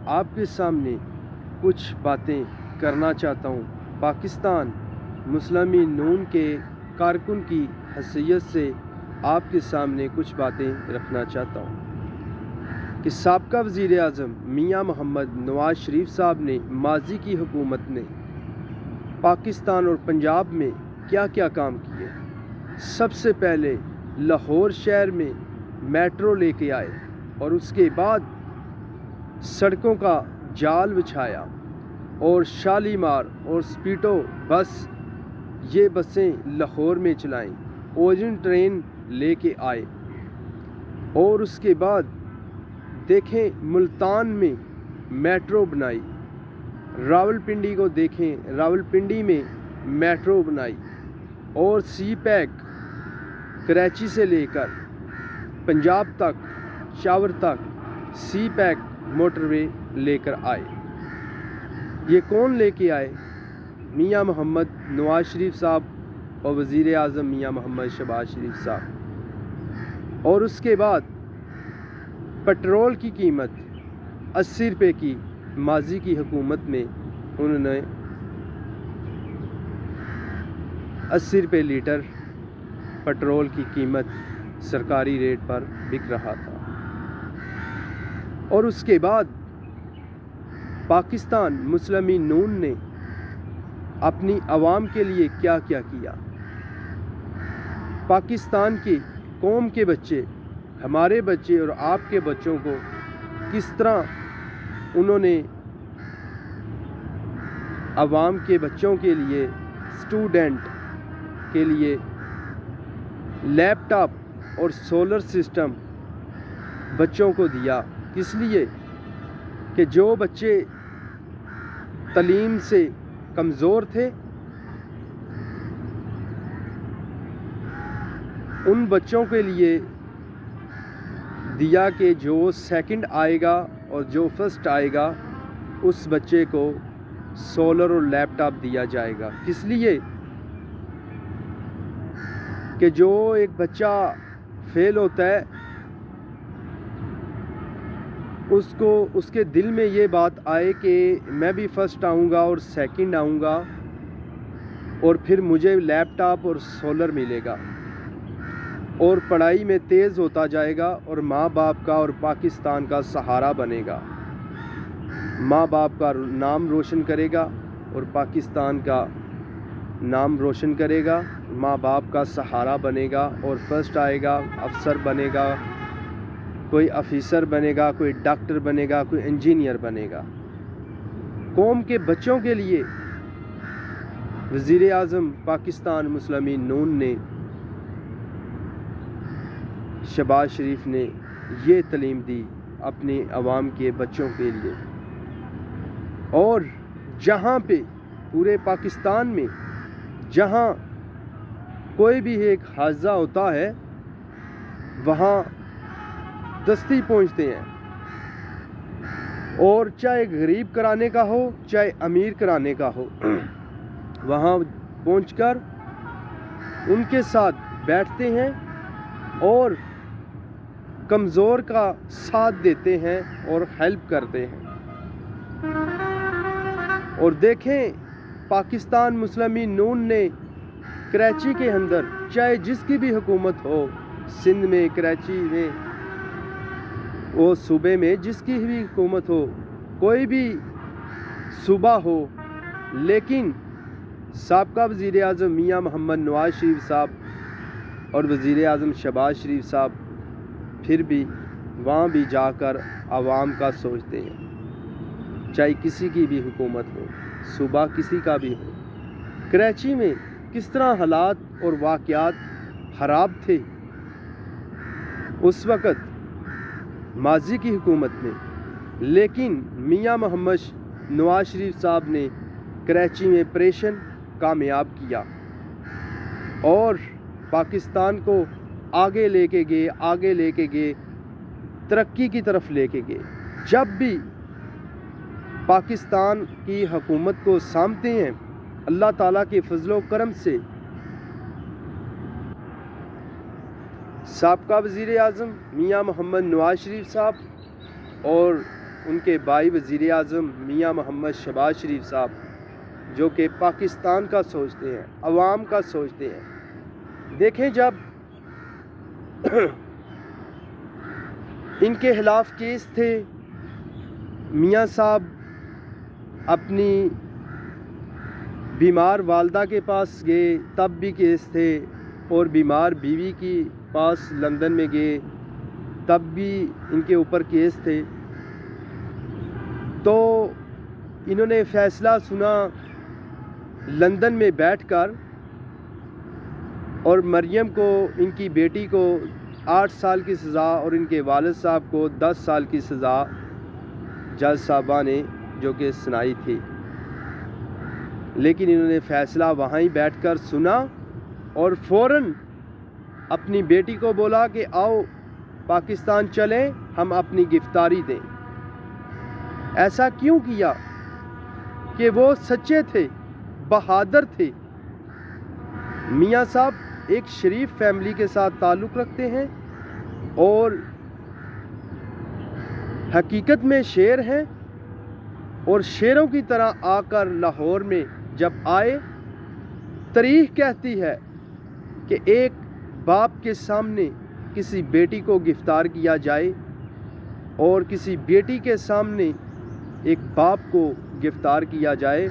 آپ کے سامنے کچھ باتیں کرنا چاہتا ہوں۔ پاکستان مسلم نون کے کارکن کی حیثیت سے آپ کے سامنے کچھ باتیں رکھنا چاہتا ہوں کہ سابقہ وزیر اعظم میاں محمد نواز شریف صاحب نے ماضی کی حکومت نے پاکستان اور پنجاب میں کیا کیا کام کیے۔ سب سے پہلے لاہور شہر میں میٹرو لے کے آئے اور اس کے بعد سڑکوں کا جال بچھایا اور شالیمار اور سپیڈو بس یہ بسیں لاہور میں چلائیں، اوریجن ٹرین لے کے آئے اور اس کے بعد دیکھیں ملتان میں میٹرو بنائی، راولپنڈی کو دیکھیں راولپنڈی میں میٹرو بنائی اور سی پیک کراچی سے لے کر پنجاب تک شاور تک سی پیک موٹر وے لے کر آئے۔ یہ کون لے کے آئے؟ میاں محمد نواز شریف صاحب اور وزیر اعظم میاں محمد شہباز شریف صاحب۔ اور اس کے بعد پٹرول کی قیمت 80 روپے کی ماضی کی حکومت میں انہوں نے 80 روپے لیٹر پٹرول کی قیمت سرکاری ریٹ پر بک رہا تھا۔ اور اس کے بعد پاکستان مسلم نون نے اپنی عوام کے لیے کیا کیا کیا۔ پاکستان کی قوم کے بچے، ہمارے بچے اور آپ کے بچوں کو کس طرح انہوں نے عوام کے بچوں کے لیے، اسٹوڈنٹ کے لیے لیپ ٹاپ اور سولر سسٹم بچوں کو دیا۔ اس لیے کہ جو بچے تعلیم سے کمزور تھے ان بچوں کے لیے دیا کہ جو سیکنڈ آئے گا اور جو فرسٹ آئے گا اس بچے کو سولر اور لیپ ٹاپ دیا جائے گا۔ اس لیے کہ جو ایک بچہ فیل ہوتا ہے اس کو اس کے دل میں یہ بات آئے کہ میں بھی فرسٹ آؤں گا اور سیکنڈ آؤں گا اور پھر مجھے لیپ ٹاپ اور سولر ملے گا اور پڑھائی میں تیز ہوتا جائے گا اور ماں باپ کا اور پاکستان کا سہارا بنے گا، ماں باپ کا نام روشن کرے گا اور پاکستان کا نام روشن کرے گا، ماں باپ کا سہارا بنے گا اور فرسٹ آئے گا، افسر بنے گا، کوئی آفیسر بنے گا، کوئی ڈاکٹر بنے گا، کوئی انجینئر بنے گا۔ قوم کے بچوں کے لیے وزیر اعظم پاکستان مسلم نون نے شہباز شریف نے یہ تعلیم دی اپنے عوام کے بچوں کے لیے۔ اور جہاں پہ پورے پاکستان میں جہاں کوئی بھی ایک حادثہ ہوتا ہے وہاں دستی پہنچتے ہیں، اور چاہے غریب کرانے کا ہو چاہے امیر کرانے کا ہو، وہاں پہنچ کر ان کے ساتھ بیٹھتے ہیں اور کمزور کا ساتھ دیتے ہیں اور ہیلپ کرتے ہیں۔ اور دیکھیں پاکستان مسلم نون نے کراچی کے اندر چاہے جس کی بھی حکومت ہو، سندھ میں، کراچی میں، وہ صوبے میں جس کی بھی حکومت ہو، کوئی بھی صوبہ ہو، لیکن سابقہ وزیر اعظم میاں محمد نواز شریف صاحب اور وزیر اعظم شہباز شریف صاحب پھر بھی وہاں بھی جا کر عوام کا سوچتے ہیں، چاہے کسی کی بھی حکومت ہو، صوبہ کسی کا بھی ہو۔ کراچی میں کس طرح حالات اور واقعات خراب تھے اس وقت ماضی کی حکومت میں، لیکن میاں محمد نواز شریف صاحب نے کراچی میں آپریشن کامیاب کیا اور پاکستان کو آگے لے کے گئے، ترقی کی طرف لے کے گئے۔ جب بھی پاکستان کی حکومت کو سامتے ہیں اللہ تعالیٰ کے فضل و کرم سے سابقہ وزیر اعظم میاں محمد نواز شریف صاحب اور ان کے بھائی وزیر اعظم میاں محمد شہباز شریف صاحب، جو کہ پاکستان کا سوچتے ہیں، عوام کا سوچتے ہیں۔ دیکھیں، جب ان کے خلاف کیس تھے، میاں صاحب اپنی بیمار والدہ کے پاس گئے، تب بھی کیس تھے، اور بیمار بیوی کے پاس لندن میں گئے، تب بھی ان کے اوپر کیس تھے۔ تو انہوں نے فیصلہ سنا لندن میں بیٹھ کر، اور مریم کو، ان کی بیٹی کو 8 سال کی سزا اور ان کے والد صاحب کو 10 سال کی سزا جج صاحبہ نے جو کہ سنائی تھی۔ لیکن انہوں نے فیصلہ وہاں ہی بیٹھ کر سنا اور فوراً اپنی بیٹی کو بولا کہ آؤ پاکستان چلیں، ہم اپنی گرفتاری دیں۔ ایسا کیوں کیا؟ کہ وہ سچے تھے، بہادر تھے۔ میاں صاحب ایک شریف فیملی کے ساتھ تعلق رکھتے ہیں اور حقیقت میں شیر ہیں، اور شیروں کی طرح آ کر لاہور میں جب آئے، تاریخ کہتی ہے کہ ایک باپ کے سامنے کسی بیٹی کو گرفتار کیا جائے اور کسی بیٹی کے سامنے ایک باپ کو گرفتار کیا جائے،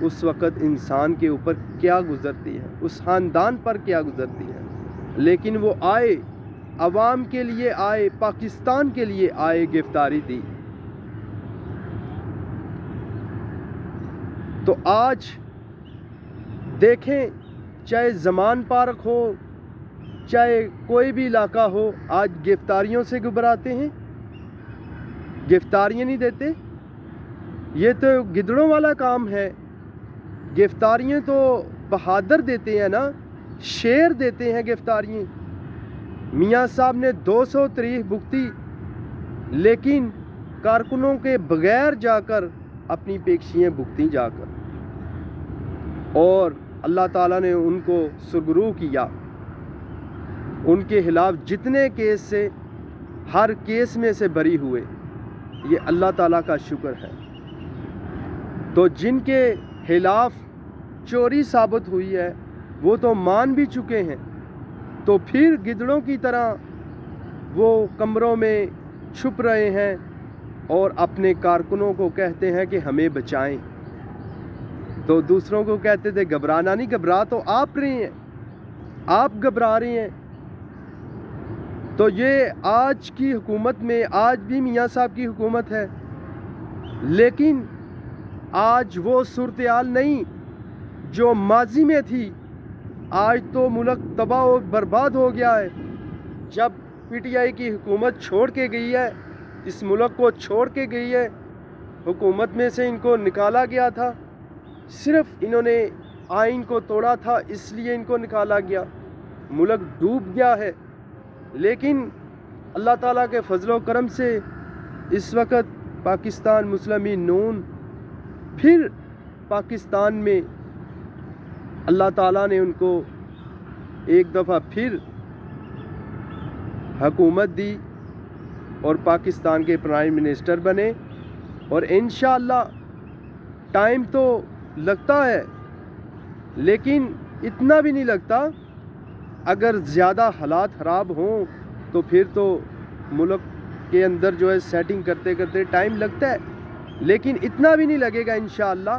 اس وقت انسان کے اوپر کیا گزرتی ہے، اس خاندان پر کیا گزرتی ہے۔ لیکن وہ آئے، عوام کے لیے آئے، پاکستان کے لیے آئے، گرفتاری دی۔ تو آج دیکھیں، چاہے زمان پارک ہو، چاہے کوئی بھی علاقہ ہو، آج گرفتاریوں سے گھبراتے ہیں، گرفتاریاں نہیں دیتے۔ یہ تو گدڑوں والا کام ہے۔ گرفتاریاں تو بہادر دیتے ہیں نا، شیر دیتے ہیں گرفتاریاں۔ میاں صاحب نے 200 تاریخ بھگتی، لیکن کارکنوں کے بغیر جا کر اپنی پیشیاں بھگتیں جا کر، اور اللہ تعالیٰ نے ان کو سرگرو کیا۔ ان کے خلاف جتنے کیس سے، ہر کیس میں سے بری ہوئے۔ یہ اللہ تعالیٰ کا شکر ہے۔ تو جن کے خلاف چوری ثابت ہوئی ہے، وہ تو مان بھی چکے ہیں، تو پھر گدڑوں کی طرح وہ کمروں میں چھپ رہے ہیں اور اپنے کارکنوں کو کہتے ہیں کہ ہمیں بچائیں۔ تو دوسروں کو کہتے تھے گھبرانا نہیں، گھبرا تو آپ رہے ہیں، آپ گھبرا رہے ہیں۔ تو یہ آج کی حکومت میں، آج بھی میاں صاحب کی حکومت ہے، لیکن آج وہ صورتحال نہیں جو ماضی میں تھی۔ آج تو ملک تباہ و برباد ہو گیا ہے۔ جب پی ٹی آئی کی حکومت چھوڑ کے گئی ہے، اس ملک کو چھوڑ کے گئی ہے، حکومت میں سے ان کو نکالا گیا تھا، صرف انہوں نے آئین کو توڑا تھا، اس لیے ان کو نکالا گیا، ملک ڈوب گیا ہے۔ لیکن اللہ تعالیٰ کے فضل و کرم سے اس وقت پاکستان مسلمین نون پھر پاکستان میں اللہ تعالیٰ نے ان کو ایک دفعہ پھر حکومت دی اور پاکستان کے پرائم منسٹر بنے، اور انشاءاللہ ٹائم تو لگتا ہے، لیکن اتنا بھی نہیں لگتا۔ اگر زیادہ حالات خراب ہوں تو پھر تو ملک کے اندر جو ہے سیٹنگ کرتے کرتے ٹائم لگتا ہے، لیکن اتنا بھی نہیں لگے گا انشاءاللہ۔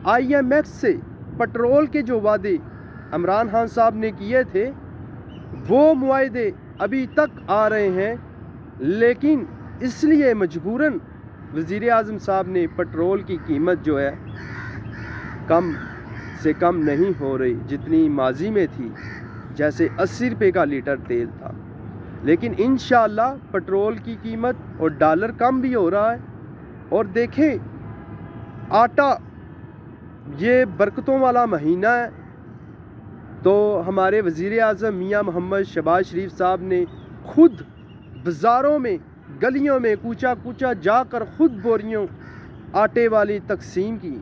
آئی ایم ایکس سے پٹرول کے جو وعدے عمران خان صاحب نے کیے تھے، وہ معاہدے ابھی تک آ رہے ہیں، لیکن اس لیے مجبوراً وزیر اعظم صاحب نے پٹرول کی قیمت جو ہے کم سے کم نہیں ہو رہی جتنی ماضی میں تھی، جیسے 80 روپے کا لیٹر تیل تھا، لیکن انشاءاللہ پٹرول کی قیمت اور ڈالر کم بھی ہو رہا ہے۔ اور دیکھیں، آٹا یہ برکتوں والا مہینہ ہے، تو ہمارے وزیر اعظم میاں محمد شہباز شریف صاحب نے خود بازاروں میں، گلیوں میں، کوچہ کوچہ جا کر خود بوریوں آٹے والی تقسیم کی،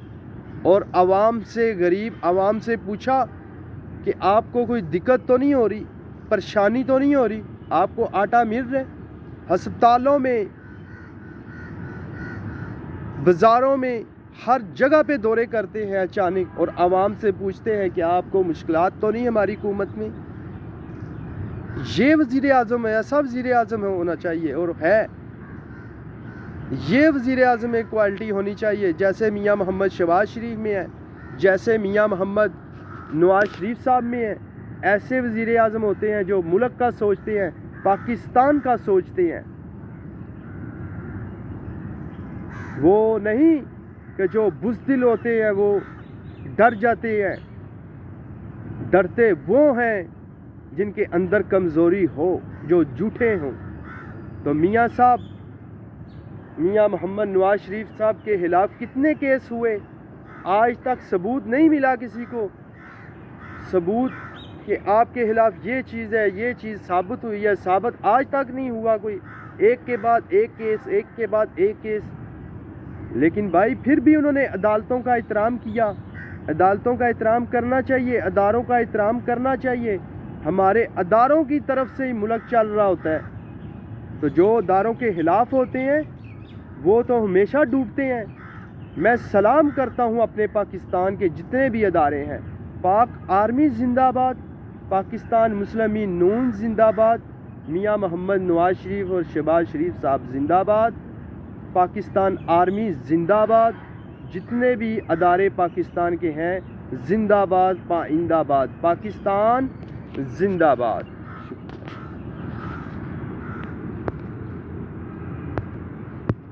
اور عوام سے، غریب عوام سے پوچھا کہ آپ کو کوئی دقت تو نہیں ہو رہی، پریشانی تو نہیں ہو رہی، آپ کو آٹا مل رہا ہے؟ ہسپتالوں میں بازاروں میں ہر جگہ پہ دورے کرتے ہیں اچانک اور عوام سے پوچھتے ہیں کہ آپ کو مشکلات تو نہیں ہماری حکومت میں؟ یہ وزیر اعظم ہے، ایسا وزیر اعظم ہونا چاہیے اور ہے۔ یہ وزیر اعظم ایک کوالٹی ہونی چاہیے جیسے میاں محمد شہباز شریف میں ہے، جیسے میاں محمد نواز شریف صاحب میں ہے۔ ایسے وزیر اعظم ہوتے ہیں جو ملک کا سوچتے ہیں، پاکستان کا سوچتے ہیں۔ وہ نہیں کہ جو بزدل ہوتے ہیں وہ ڈر جاتے ہیں۔ ڈرتے وہ ہیں جن کے اندر کمزوری ہو، جو جھوٹے ہوں۔ تو میاں محمد نواز شریف صاحب کے خلاف کتنے کیس ہوئے، آج تک ثبوت نہیں ملا کسی کو، ثبوت کہ آپ کے خلاف یہ چیز ہے، یہ چیز ثابت ہوئی ہے، ثابت آج تک نہیں ہوا کوئی، ایک کے بعد ایک کیس، ایک کے بعد ایک کیس۔ لیکن بھائی پھر بھی انہوں نے عدالتوں کا احترام کیا۔ عدالتوں کا احترام کرنا چاہیے، اداروں کا احترام کرنا چاہیے۔ ہمارے اداروں کی طرف سے ہی ملک چل رہا ہوتا ہے، تو جو اداروں کے خلاف ہوتے ہیں وہ تو ہمیشہ ڈوبتے ہیں۔ میں سلام کرتا ہوں اپنے پاکستان کے جتنے بھی ادارے ہیں۔ پاک آرمی زندہ باد، پاکستان مسلمین نون زندہ باد، میاں محمد نواز شریف اور شہباز شریف صاحب زندہ باد، پاکستان آرمی زندہ باد، جتنے بھی ادارے پاکستان کے ہیں زندہ باد، پائندہ باد، پاکستان زندہ باد۔